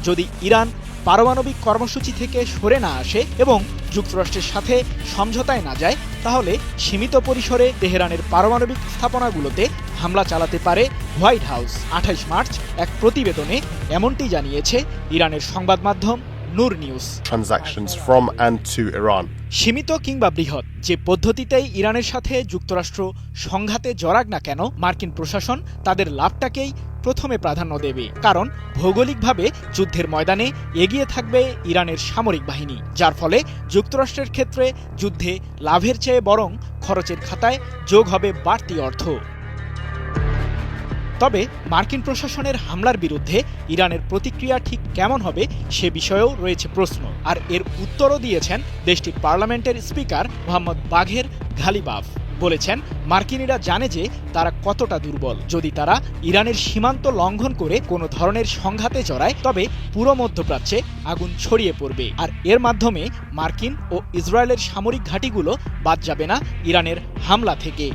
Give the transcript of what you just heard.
যদি ইরান পারমাণবিক কর্মসূচি থেকে সরে না আসে এবং যুক্তরাষ্ট্রের সাথে সমঝোতায় না যায়, তাহলে সীমিত পরিসরে তেহরানের পারমাণবিক স্থাপনাগুলোতে হামলা চালাতে পারে হোয়াইট হাউস। 28 মার্চ এক প্রতিবেদনে এমনটি জানিয়েছে ইরানের সংবাদ মাধ্যম নূর news. Transactions from and to Iran. সীমিত কিংবা বৃহৎ যে পদ্ধতিতেই ইরানের সাথে যুক্তরাষ্ট্র সংঘাতে জড়াক না কেন, মার্কিন প্রশাসন তাদের লাভটাকেই প্রথমে প্রাধান্য দেবে। কারণ ভৌগোলিকভাবে যুদ্ধের ময়দানে এগিয়ে থাকবে ইরানের সামরিক বাহিনী, যার ফলে যুক্তরাষ্ট্রের ক্ষেত্রে যুদ্ধে লাভের চেয়ে বরং খরচের খাতায় যোগ হবে বাড়তি অর্থ। তবে মার্কিন প্রশাসনের হামলার বিরুদ্ধে ইরানের প্রতিক্রিয়া ঠিক কেমন হবে সে বিষয়েও রয়েছে প্রশ্ন, আর এর উত্তরও দিয়েছেন দেশটির পার্লামেন্টের স্পিকার মোহাম্মদ বাঘের ঘালিবাফ। বলেছেন, মার্কিনিরা জানে যে তারা কতটা দুর্বল। যদি তারা ইরানের সীমান্ত লঙ্ঘন করে কোনো ধরনের সংঘাতে জড়ায়, তবে পুরো মধ্যপ্রাচ্যে আগুন ছড়িয়ে পড়বে, আর এর মাধ্যমে মার্কিন ও ইসরায়েলের সামরিক ঘাঁটিগুলো বাদ যাবে না ইরানের হামলা থেকে।